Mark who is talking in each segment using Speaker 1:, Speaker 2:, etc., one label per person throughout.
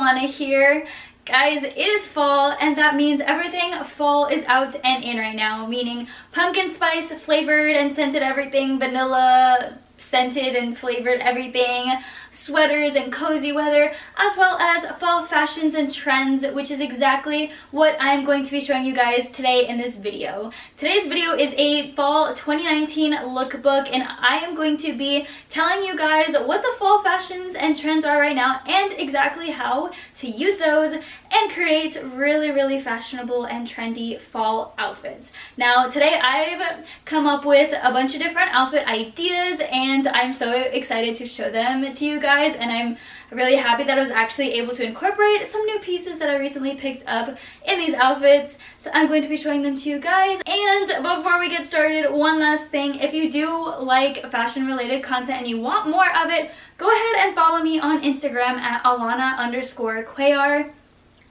Speaker 1: Allanna here. Guys, it is fall, and that means everything fall is out and in right now, meaning pumpkin spice flavored and scented everything, vanilla scented and flavored everything, sweaters and cozy weather, as well as fall fashions and trends, which is exactly what I'm going to be showing you guys today in this video. Today's video is a fall 2019 lookbook, and I am going to be telling you guys what the fall fashions and trends are right now and exactly how to use those and create really fashionable and trendy fall outfits. Now today I've come up with a bunch of different outfit ideas, and I'm so excited to show them to you guys, and I'm really happy that I was actually able to incorporate some new pieces that I recently picked up in these outfits. So I'm going to be showing them to you guys. And before we get started, one last thing: if you do like fashion related content and you want more of it, go ahead and follow me on Instagram at Allanna_Cuellar,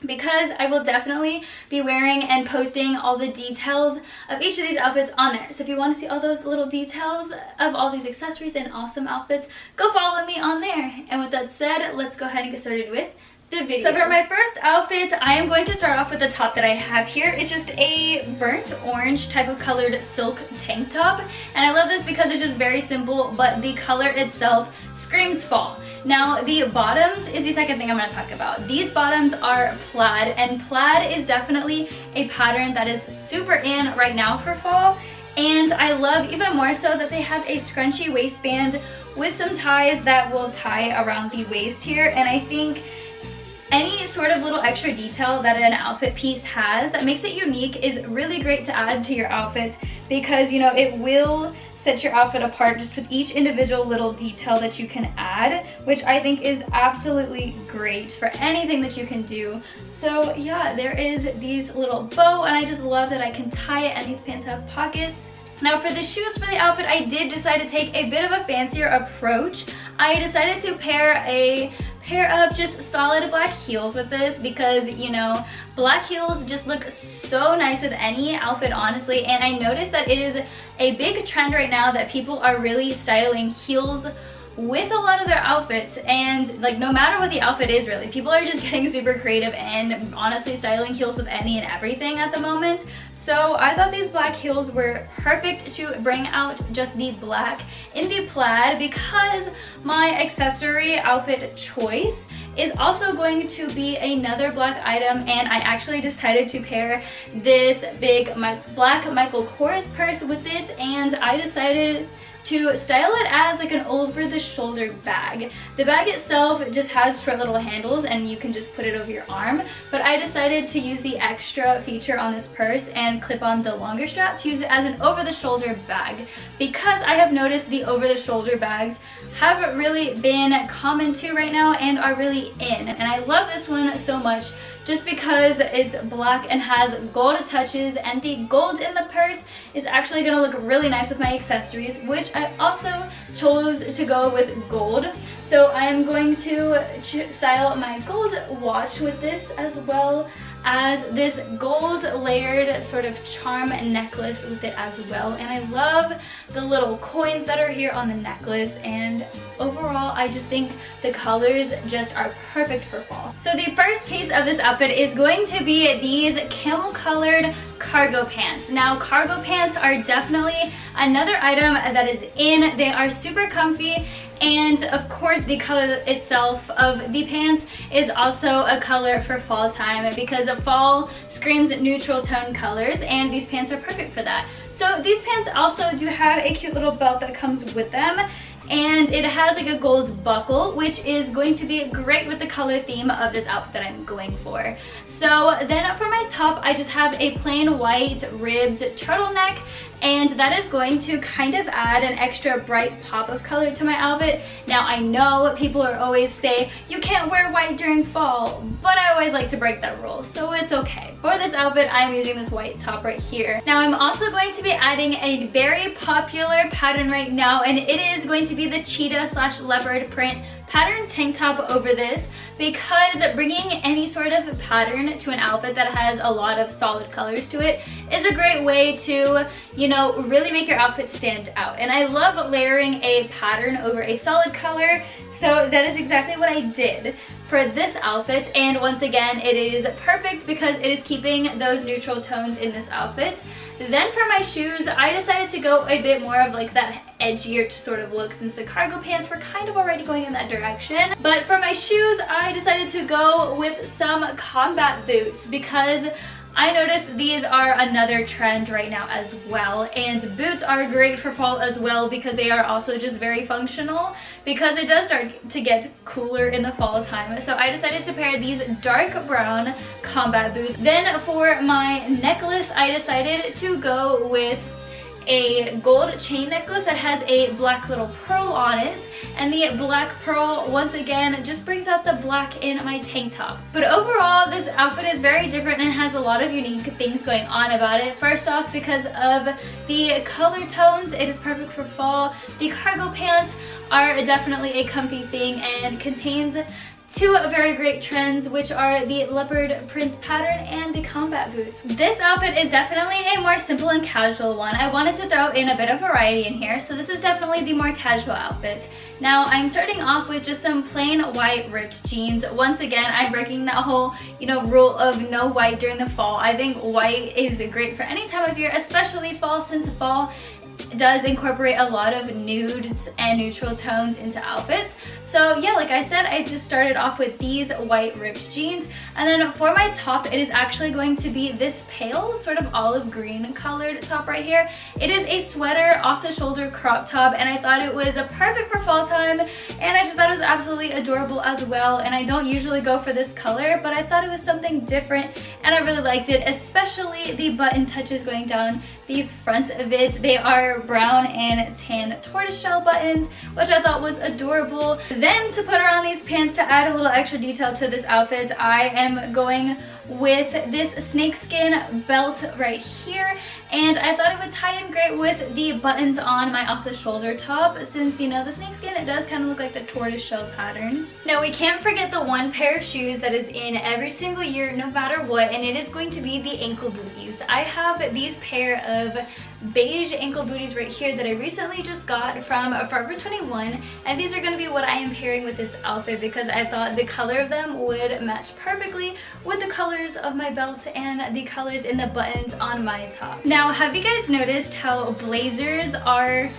Speaker 1: because I will definitely be wearing and posting all the details of each of these outfits on there. So if you want to see all those little details of all these accessories and awesome outfits, go follow me on there. And with that said, let's go ahead and get started with the video. So for my first outfit, I am going to start off with the top that I have here. It's just a burnt orange type of colored silk tank top, and I love this because it's just very simple, but the color itself screams fall. Now the bottoms is the second thing I'm going to talk about. These bottoms are plaid, and plaid is definitely a pattern that is super in right now for fall, and I love even more so that they have a scrunchy waistband with some ties that will tie around the waist here. And I think any sort of little extra detail that an outfit piece has that makes it unique is really great to add to your outfits, because you know it will set your outfit apart just with each individual little detail that you can add, which I think is absolutely great for anything that you can do. So yeah, there is these little bow, and I just love that I can tie it, and these pants have pockets. Now for the shoes for the outfit, I did decide to take a bit of a fancier approach. I decided to pair a pair of just solid black heels with this, because you know black heels just look so nice with any outfit, honestly. And I noticed that it is a big trend right now that people are really styling heels with a lot of their outfits, and like no matter what the outfit is, really people are just getting super creative and honestly styling heels with any and everything at the moment. So I thought these black heels were perfect to bring out just the black in the plaid, because my accessory outfit choice is also going to be another black item, and I actually decided to pair this big black Michael Kors purse with it, and I decided to style it as like an over-the-shoulder bag. The bag itself just has short little handles, and you can just put it over your arm, but I decided to use the extra feature on this purse and clip on the longer strap to use it as an over-the-shoulder bag, because I have noticed the over-the-shoulder bags have really been common too right now and are really in. And I love this one so much just because it's black and has gold touches, and the gold in the purse is actually going to look really nice with my accessories, which I also chose to go with gold. So I am going to style my gold watch with this, as well as this gold layered sort of charm necklace with it as well. And I love the little coins that are here on the necklace, and overall I just think the colors just are perfect for fall. So the first piece of this outfit is going to be these camel colored cargo pants. Now cargo pants are definitely another item that is in. They are super comfy, and of course the color itself of the pants is also a color for fall time, because fall screams neutral tone colors, and these pants are perfect for that. So these pants also do have a cute little belt that comes with them, and it has like a gold buckle, which is going to be great with the color theme of this outfit that I'm going for. So then for my top, I just have a plain white ribbed turtleneck, and that is going to kind of add an extra bright pop of color to my outfit. Now I know people are always say you can't wear white during fall, but I always like to break that rule, so it's okay. For this outfit, I'm using this white top right here. Now I'm also going to be adding a very popular pattern right now, and it is going to be the cheetah / leopard print pattern tank top over this, because bringing any sort of pattern pattern to an outfit that has a lot of solid colors to it is a great way to, you know, really make your outfit stand out. And I love layering a pattern over a solid color, so that is exactly what I did for this outfit. And once again, it is perfect because it is keeping those neutral tones in this outfit. Then for my shoes, I decided to go a bit more of like that edgier sort of look, since the cargo pants were kind of already going in that direction. But for my shoes, I decided to go with some combat boots because I noticed these are another trend right now as well, and boots are great for fall as well because they are also just very functional, because it does start to get cooler in the fall time. So I decided to pair these dark brown combat boots. Then for my necklace, I decided to go with a gold chain necklace that has a black little pearl on it, and the black pearl once again just brings out the black in my tank top. But overall, this outfit is very different and has a lot of unique things going on about it. First off, because of the color tones, it is perfect for fall. The cargo pants are definitely a comfy thing and contains two very great trends, which are the leopard print pattern and the combat boots. This outfit is definitely a more simple and casual one. I wanted to throw in a bit of variety in here, so this is definitely the more casual outfit. Now I'm starting off with just some plain white ripped jeans. Once again, I'm breaking that whole, you know, rule of no white during the fall. I think white is great for any time of year, especially fall, since fall does incorporate a lot of nudes and neutral tones into outfits. So yeah, like I said, I just started off with these white ripped jeans, and then for my top, it is actually going to be this pale sort of olive green colored top right here. It is a sweater off the shoulder crop top, and I thought it was perfect for fall time, and I just thought it was absolutely adorable as well. And I don't usually go for this color, but I thought it was something different and I really liked it, especially the button touches going down the front of it. They are brown and tan tortoiseshell buttons, which I thought was adorable. Then to put on these pants to add a little extra detail to this outfit, I am going with this snakeskin belt right here, and I thought it would tie in great with the buttons on my off-the-shoulder top, since, you know, the snakeskin, it does kind of look like the tortoiseshell pattern. Now we can't forget the one pair of shoes that is in every single year no matter what, and it is going to be the ankle booties. I have these pair of beige ankle booties right here that I recently just got from Forever 21, and these are going to be what I am pairing with this outfit because I thought the color of them would match perfectly with the colors of my belt and the colors in the buttons on my top. Now, have you guys noticed how blazers are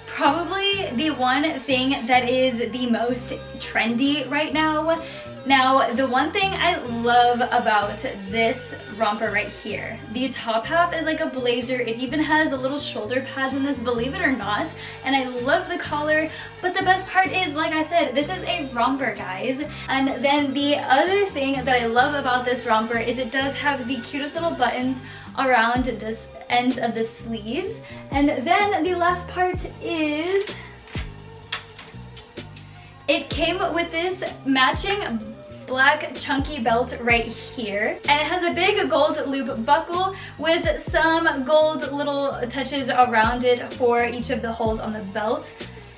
Speaker 1: probably the one thing that is the most trendy right now? Now, the one thing I love about this romper right here, the top half is like a blazer. It even has a little shoulder pads in this, believe it or not, and I love the collar. But the best part is, like I said, this is a romper, guys. And then the other thing that I love about this romper is it does have the cutest little buttons around this ends of the sleeves. And then the last part is it came with this matching black chunky belt right here, and it has a big gold loop buckle with some gold little touches around it for each of the holes on the belt.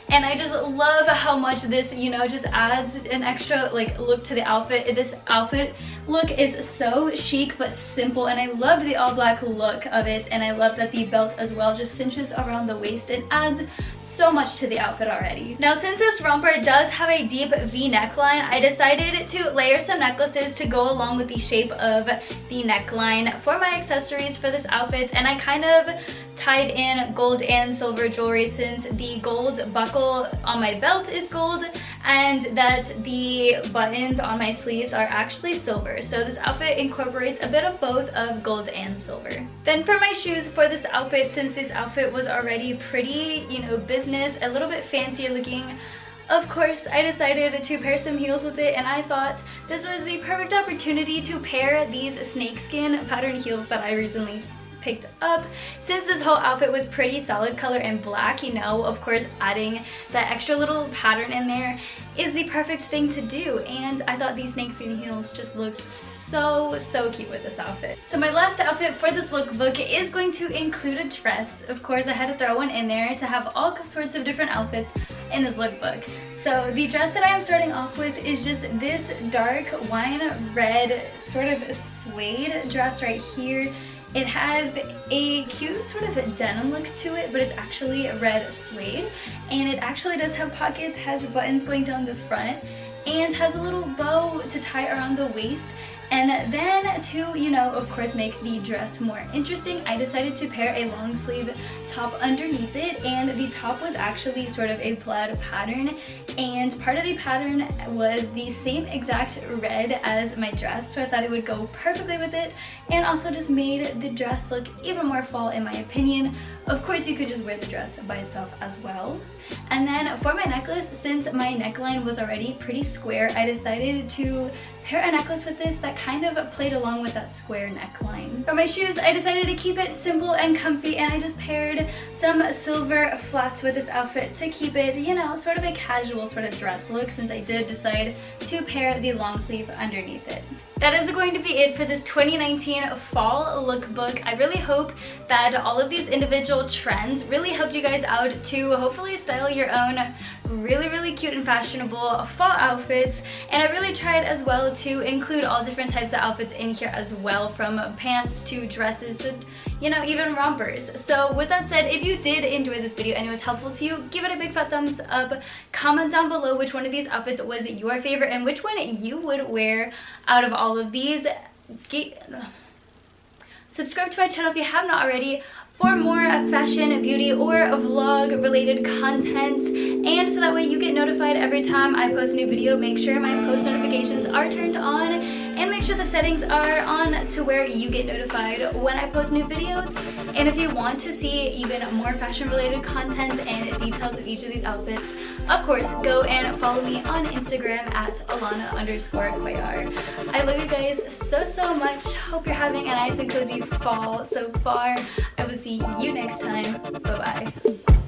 Speaker 1: And I just love how much this, you know, just adds an extra like look to the outfit. This outfit look is so chic but simple, and I love the all black look of it, and I love that the belt as well just cinches around the waist and adds so much to the outfit already. Now, since this romper does have a deep V neckline, I decided to layer some necklaces to go along with the shape of the neckline for my accessories for this outfit, and I kind of tied in gold and silver jewelry since the gold buckle on my belt is gold and that the buttons on my sleeves are actually silver. So this outfit incorporates a bit of both of gold and silver. Then for my shoes for this outfit, since this outfit was already pretty, you know, business, a little bit fancier looking, of course, I decided to pair some heels with it, and I thought this was the perfect opportunity to pair these snakeskin pattern heels that I recently picked up. Since this whole outfit was pretty solid color and black, you know, of course adding that extra little pattern in there is the perfect thing to do, and I thought these snakeskin heels just looked so cute with this outfit. So my last outfit for this lookbook is going to include a dress. Of course, I had to throw one in there to have all sorts of different outfits in this lookbook. So the dress that I am starting off with is just this dark wine red sort of suede dress right here. It has a cute sort of denim look to it, but it's actually red suede, and it actually does have pockets, has buttons going down the front, and has a little bow to tie around the waist. And then to, you know, of course make the dress more interesting, I decided to pair a long sleeve top underneath it, and the top was actually sort of a plaid pattern, and part of the pattern was the same exact red as my dress, so I thought it would go perfectly with it, and also just made the dress look even more fall in my opinion. Of course, you could just wear the dress by itself as well. And then for my necklace, since my neckline was already pretty square, I decided to pair a necklace with this that kind of played along with that square neckline. For my shoes, I decided to keep it simple and comfy, and I just paired some silver flats with this outfit to keep it, you know, sort of a casual sort of dress look, since I did decide to pair the long sleeve underneath it. That is going to be it for this 2019 fall lookbook. I really hope that all of these individual trends really helped you guys out to hopefully style your own really cute and fashionable fall outfits. And I really tried as well to include all different types of outfits in here as well, from pants to dresses to, you know, even rompers. So with that said, if you did enjoy this video and it was helpful to you, give it a big fat thumbs up. Comment down below which one of these outfits was your favorite and which one you would wear out of all of these. Subscribe to my channel if you have not already for more fashion, beauty, or vlog related content, and so that way you get notified every time I post a new video. Make sure my post notifications are turned on, and make sure the settings are on to where you get notified when I post new videos. And if you want to see even more fashion related content and details of each of these outfits, of course, go and follow me on Instagram at Allanna_Cuellar. I love you guys so much. Hope you're having a nice and cozy fall so far. I will see you next time. Bye bye.